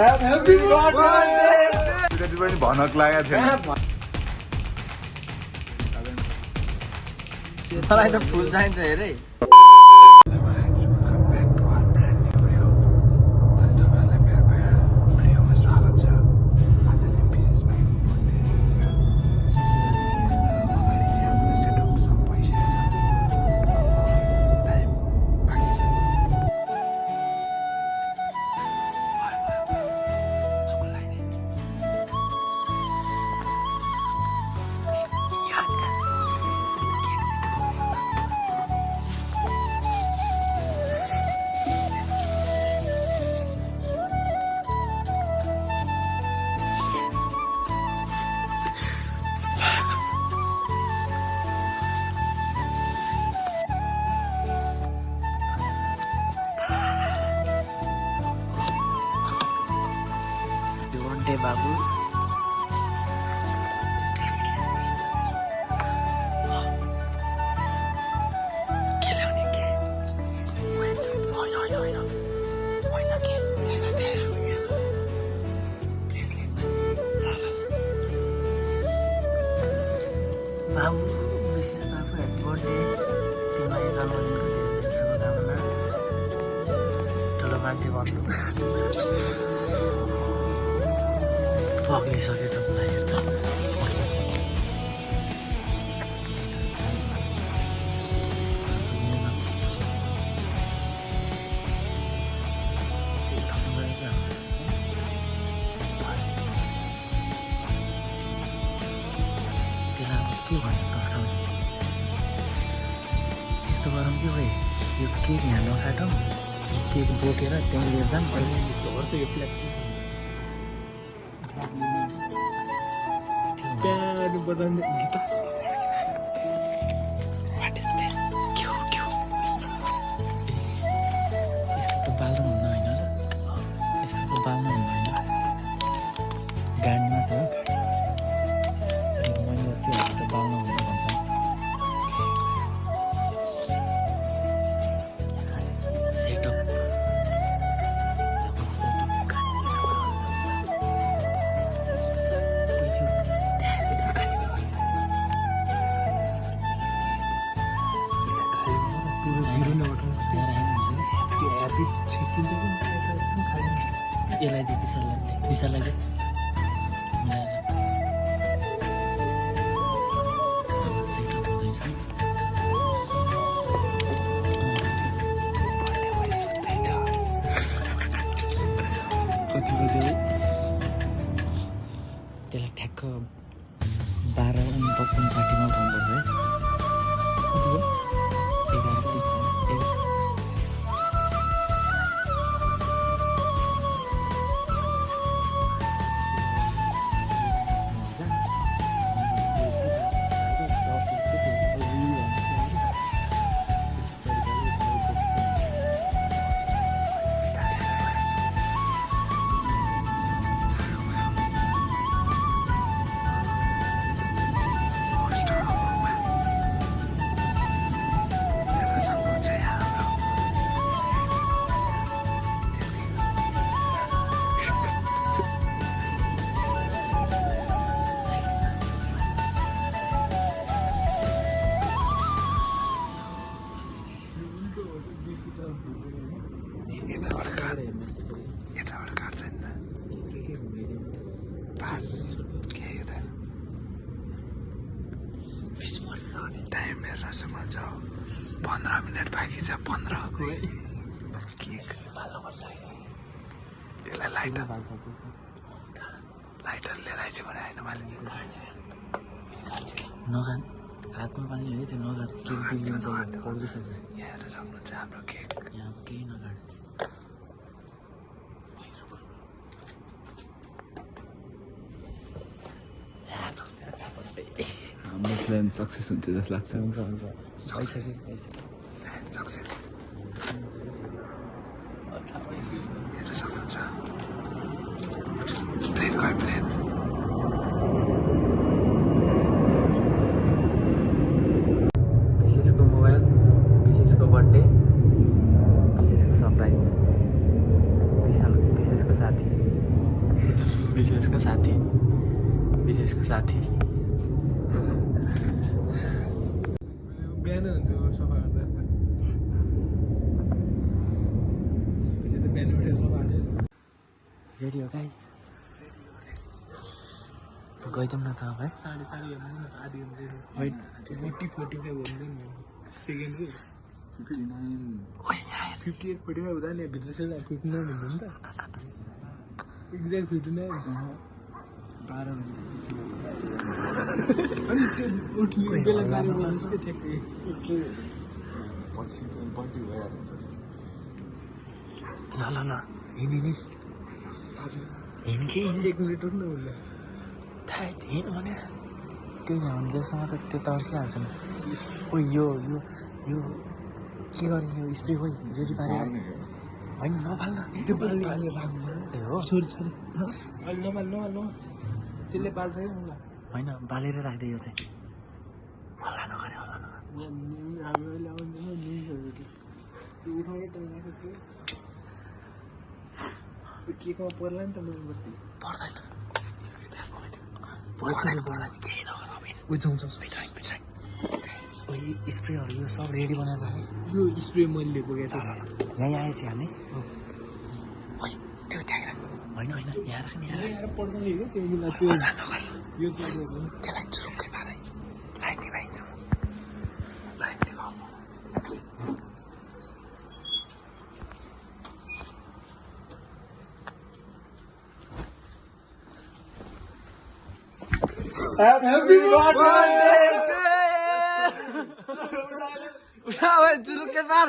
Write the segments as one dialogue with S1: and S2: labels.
S1: Happy birthday
S2: त्यति पनि भनक लागेको थिएन
S3: मलाई त फुल चाहिन्छ हेरे बाबु बाबु विशेष बाबु ह्याप्पी बर्थडे तिमीलाई जन्मदिनको धेरै धेरै शुभकामना ठुलो मान्छे भन्नु पग्लिसकेछ मलाई हेर्दा के भन्नु पर्छ यस्तो गरौँ के भयो यो केक यहाँ नकाटौँ केक बोकेर त्यहीँ लिएर जाऊँ अहिले यो प्यानो बजाउने गीत यस्तो त बाल्नु हुन्न होइन र यस्तो त बाल्नु हुन्न होइन गाडीमा त मैले त्योहरू त बाल्नु हुन्न भन्छ यसलाई दे विशाललाई दे सेटअप हुँदैछ कति बजे हो त्यसलाई ठ्याक्क 12:59 उठाउनुपर्छ है कति हो 11:30 यताबाट काट्छ नि त पास के हो त 20 वर्ष टाइम हेर्नसम्म छ 15 मिनट बाँकी छ 15 केक बाल्नुपर्छ यसलाई लाइटर लिएर आइज भने होइन मैले नगान हातमा पानी है त्यो नगाड केक बिग्रिन्छ पौडिसक्यो यहाँ हेर्न सक्नुहुन्छ हाम्रो केक यहाँ केही नगाड
S2: हाम्रो प्लान सक्सेस हुन्छ जस्तो लाग्छ
S3: हुन्छ
S2: सक्सेस हेर्न सक्नुहुन्छ प्लेन गयो प्लेन
S3: विशेषको मोबाइल विशेषको बर्थडे विशेषको सरप्राइज विशेषको साथी विशेषको साथी
S1: बिहान हुन्छ सफा गर्दा बिहान उठेर सफा
S3: रेडी हो गाइस गइदिउँ न त अब है
S1: साढे आधी हुँदै 40-45 हुँदैन सेकेन्डको 58-45 हुँदा नि भित्र चाहिँ 59 हुँदैन नि त एक्ज्याक्ट 59 12 अनि त्यो उठ्ने बेला गाडी बोल्नुहोस् कि ठ्याक्कै
S3: ल हिँड कि
S1: 1 मिनट उठ्नु होला
S3: थाइट हिँड भने त्यो यहाँ हुन्जेसम्म त त्यो तर्सिहाल्छ नि ओ यो के गर्ने यो स्प्रे खोइ रेडी पारेर होइन नफाल्न
S1: त्यो बाल्ने राख्नु
S3: ए हो
S1: छोरी अहिले नमाल त्यसले पाल्छ क्या मलाई
S3: होइन बालेर राख्दै यो चाहिँ हल्ला नगरे
S1: हामी अहिले आउँदैन न्युजहरू त्यो उठाउने टाइम आएको थियो केकोमा पर्ला नि त मेरो बत्ती
S3: पर्दैन केही नगर
S1: उठाउँछ
S3: स्प्रेहरू यो सब रेडी बनाएर राखेँ
S1: यो स्प्रे मैले बोकेको छु
S3: यहीँ आएछ हामी त्यो त्यहाँ राख होइन यहाँ राख्ने
S1: आएर पड्काउने हो त्यो मुला त्यो यो चाहिँ
S3: त्यसलाई चुरुक्कै पारै लाइट निभाइन्छ लाइट निभाउ
S1: Happy birthday
S3: उठा भाइ चुरुक्कै पार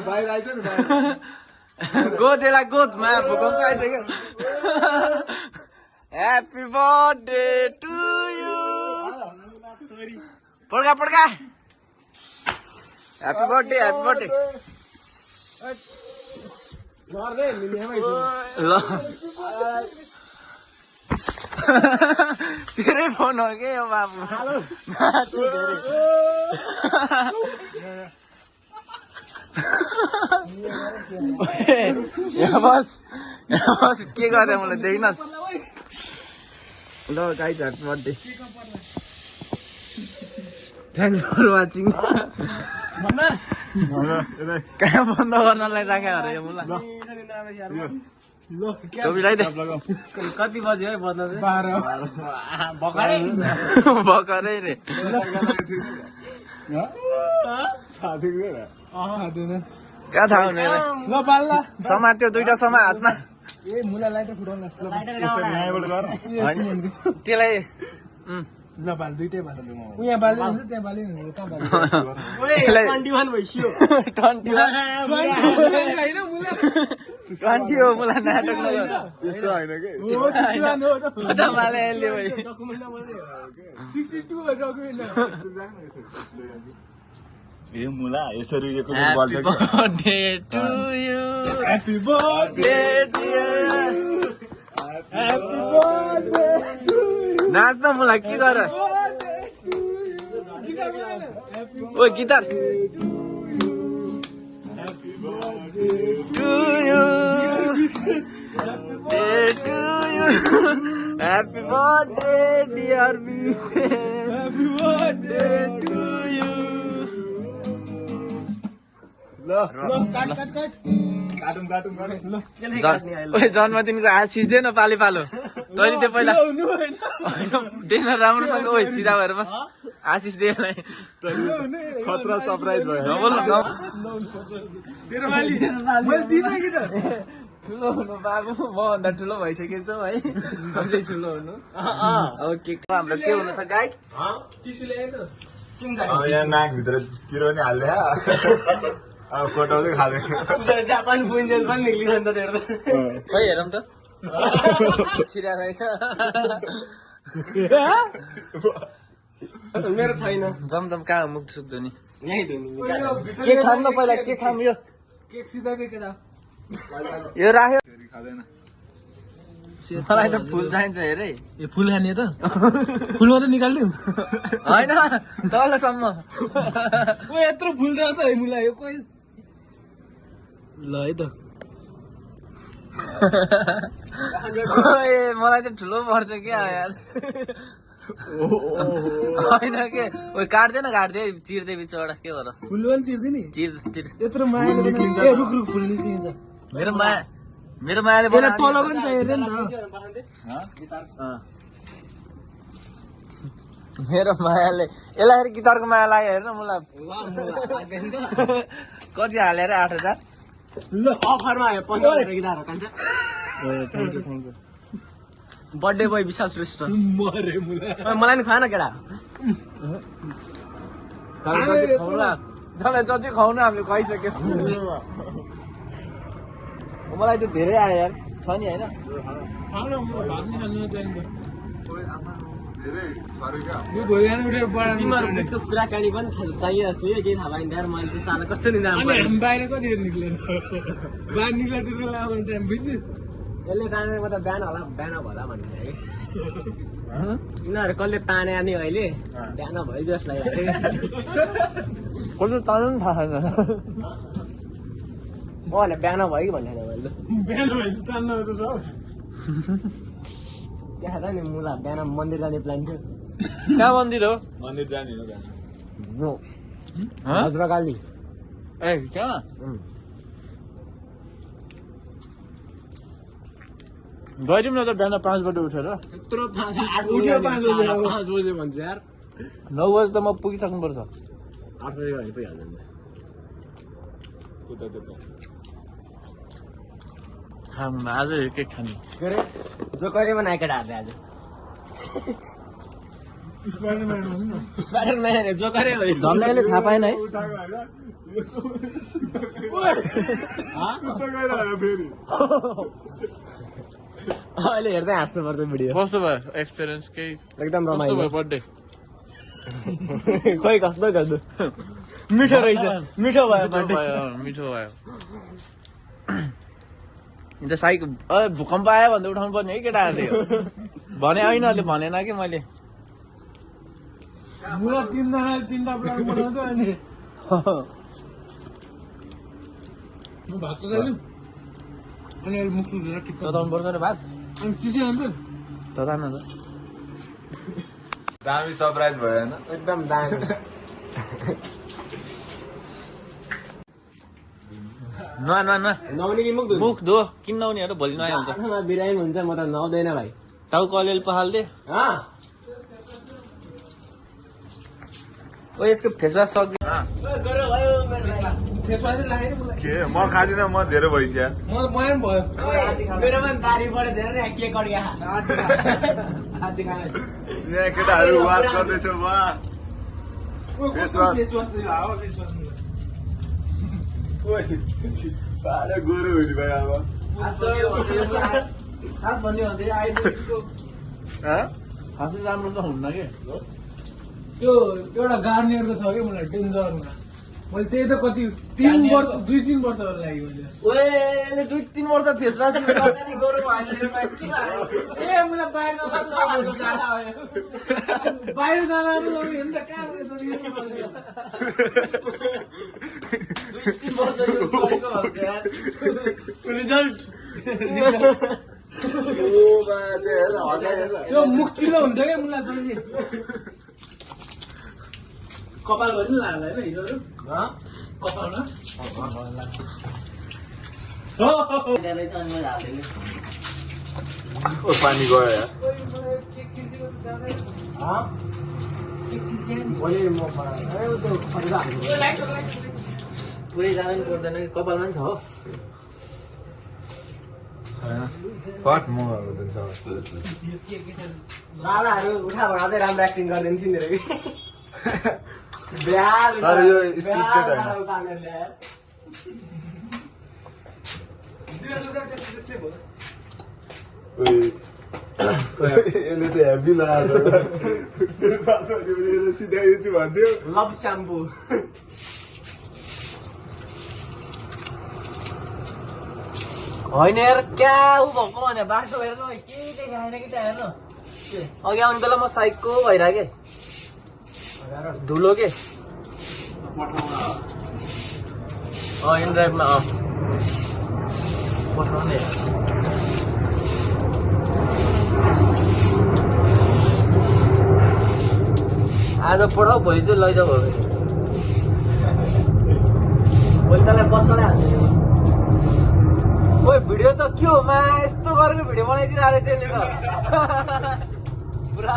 S1: बाहिर आइज नि
S3: गोद यसलाई गोदमा भूकम्प आइछ क्या ह्याप्पी बर्थडे टु यु पड्का ह्याप्पी बर्थडे ल तेरै फोन हो क्या यो बाबु यहाँ बस के गरे मलाई देख्नुहोस् ल guys happy birthday thanks for watching कहाँ बन्द गर्नलाई राख्यो अरे यो मुला कति बज्यो है बन्द भर्खरै रे कहाँ थाहा हुने रे
S1: ल पाल्ला
S3: समात्यो दुइटा समा हातमा
S1: ए मुला लाइटर फुटाउनु
S3: त्यसलाई
S1: ल बाल दुइटै बाल यहाँ बाल्यो हुन्छ त्यहाँ बाल्यो हुन्छ कहाँ बाल्यो
S3: 21 भइसक्यो 21
S1: होइन मुला
S3: 20 हो मुला नाटक नगर
S2: यस्तो होइन के
S3: माले यसले भाइ
S1: 62 डकुमेन्ट
S2: ए मुला यसरी
S3: Happy birthday to you.
S1: Happy birthday
S3: dear.
S1: Happy birthday to you.
S3: नाच्न मलाई के गर ओ guitar to you. Happy birthday dear me.
S1: Happy birthday
S3: to you. जन्मदिनको आशिष दे न पाले पालो तैँले त्यो पहिला देन राम्रोसँग ओ सिधा भएर बस आशिष दे
S2: खतरा सरप्राइज भयो
S3: ठुलो हुनु बाबु मभन्दा ठुलो भइसकेको छ है अझै ठुलो हुनु अब के हाम्रो के हुनु छ गाई
S2: यहाँ नाकभित्र तिर पनि हाल्दै अब कोटाउँदै खाँदै
S3: जापान पुइन्जेल पनि निक्लिन्छ त्यो खै हेरौँ त छिरा रहेछ
S1: मेरो छैन
S3: जमदम कहाँ मुख सुक्दो नि के खाऊँ न पहिला के खाऊँ यो
S1: केक सिधाकै केटा
S3: यो राख्यो
S2: खाँदैन
S3: मलाई त फुल चाहिन्छ हेरे
S1: ए फुल खाने त फुल मात्रै निकाल्दिउ
S3: होइन तलसम्म
S1: ओ यत्रो फुल त है मुला यो कोही ल है त
S3: मलाई चाहिँ ठुलो पर्छ क्या यार होइन के काट्दे चिर्दै बिचबाट के गर
S1: फुल पनि चिर्दै नि
S3: चिर
S1: यत्रो माया रुख फुल निस्किन्छ
S3: मेरो मायाले
S1: तल पनि चाहियो नि त
S3: मेरो मायाले यसलाई फेरि गिटारको माया लाग्यो हेर्न मलाई कति हालेर 8,000
S1: ल अफरमा आयो 15,000 गिटार कान्छ
S3: बर्थडे बोय विशाल श्रेष्ठ
S1: मरे मुला
S3: मलाई नि खाएन केटा तँलाई जति खुवाउनु हामीले खुवाइसक्यो मलाई त धेरै आयो यार छ नि होइन
S1: यो भोलिबिहान उठेर बढाउनु
S4: तिमीहरूको कुराकानी पनि चाहियो जस्तो यो केही थाहा भएन मलाई त्यो साला कस्तो निदान
S1: अनि हामी बाहिर कतिखेर निक्लेर बाहिर निक्लेर त्यति बेला आउने टाइम बिर्स्यो
S4: यसले ताने म त बिहान होला बिहान भला भन्ने कि यिनीहरू कसले ताने अनि अहिले बिहान भयो जस्तो लागिरहेको
S3: कसले तान्नु पनि थाहा छैन
S4: म भने बिहान भयो कि भन्ने मैले
S1: बिहान भएपछि तान्न त छ
S4: त्यहाँ था नि मुला बिहान मन्दिर जाने प्लान थियो
S3: कहाँ मन्दिर हो
S2: मन्दिर जाने हो
S4: भद्रकाली
S3: ए कहाँ गइदिउँ न त बिहान 5 बजे उठेर
S4: यत्रो 5
S1: उठ्यो 5 बजे
S4: 5 बजे भन्छ यार
S3: 9 बजे त म पुगिसक्नुपर्छ
S4: 8 बजे गएर पुगिहाल्छ नि
S3: खाऊँ न आज केक खाने
S4: के अरे जो करे बनाए केटाहरूले आज
S1: स्पाइडरम्यान हो नि
S4: स्पाइडरम्यान जो करे हो
S3: धन्दाले थाहा पाएन है
S4: अहिले हेर्दै हाँस्नुपर्छ भिडियो
S3: कस्तो भयो एक्सपिरियन्स केही
S4: एकदम
S3: कस्तो
S4: रमाइलो
S3: भयो बर्थडे
S4: खोइ कस्तो कस्तो मिठो रहेछ मिठो भयो birthday।
S3: मिठो भयो अन्त साइक भूकम्प आयो भन्दा उठाउनु पर्ने है केटाहरूले भने होइन अहिले भनेन कि मैले
S1: मुला 3 जनाले 3टा प्लान बनाउँछ अनि म भात खाइदिउँ अनि अहिले मुख धुएर टिप्प
S3: तताउनु पर्छ रे भात
S1: अनि चिसो अन्त
S3: तताउनु त
S2: दामी सरप्राइज भयो होइन
S4: एकदम दामी
S3: नुहा
S4: नआउने कि मुख धुनु
S3: मुख धो किन नहुनेहरू भोलि नुहाइ हुन्छ
S4: आँखामा बिरामी हुन्छ म त नआउँदैन भाइ
S3: टाउको अलिअलि पखाल्दे
S4: हाँ
S3: ओ यसको फेसवास सक्दै
S1: फेसवास लागेन मलाई
S2: के म खाँदिनँ म धेरै भइसक्यो
S1: मलाई पनि भयो
S4: मेरो पनि दारी पऱ्यो धेरै यहाँ के गरिया
S2: यहाँ केटाहरू वास गर्दैछ वा फेसवास।
S1: फेसवास त यो हावा फेसवास
S2: पारे गोरो हुने भाइ अब
S3: खास भन्यो भने अहिले
S2: हँ?
S3: खासै राम्रो त हुन्न कि
S1: त्यो एउटा गार्नियरको छ कि मलाई डेन्जरमा मैले त्यही त कति 3 वर्ष 2-3 वर्ष लाग्यो मैले
S3: ओएले 2-3 वर्ष फेसवास गर्दा नि गरौँ होइन
S1: ए मलाई बाहिर बाहिर जाँदा पनि लग्यो नि त कहाँ रहेछ रिजल्ट त्यो मुख चिलो हुन्थ्यो क्या मलाई जहिले कपाल पनि लाग्ला होइन हिजोहरू कपालमा
S2: ओ पानी गयो यार
S3: पुरै जानु नि पर्दैन कि कपालमा पनि छ हो
S2: फट म
S4: सालाहरू उठा भगाउँदै राम्रो एक्टिङ गरिदिन्थ्यो नि कि
S2: तर यो स्क्रिप्टेड होइन यसले त हेभी लाग्यो सिधाइदिन्छु भन्थ्यो
S4: लभ स्याम्पू होइन यार क्या ऊ भएको भने बाटो हेर्नु केही देखाएन कि त्यहाँ हेर्नु
S3: अघि आउने बेला म साइकको भइरहेको धुलो के इन ड्राइभमा पठाउने आज पठाऊ भोलि चाहिँ लैजाऊ भयो
S4: भोलि तँलाई बस्नै हाल्छ
S3: ओइ भिडियो त के हो मा यस्तो गरेर भिडियो बनाइदिरहेको रहेछ यसले त पुरा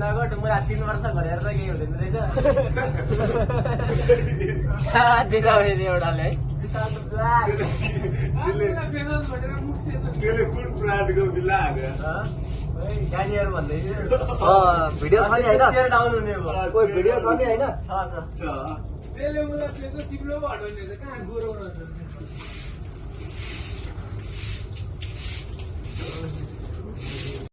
S4: नगट मलाई 3 वर्ष गरेर त केही हुँदैन रहेछ
S3: दिशा एउटाले है
S4: विशाल त ब्ल्याक
S2: त्यसले कुन प्राणीको बिल्ला हाल्यो
S4: गाडीहरू भन्दै
S3: भिडियो छ नि होइन
S4: सेयर डाउन हुने भयो
S3: कोही भिडियो छ नि होइन
S4: छ
S1: त्यसले मलाई फेसबुक तिम्रो हटाउने कहाँ गोरो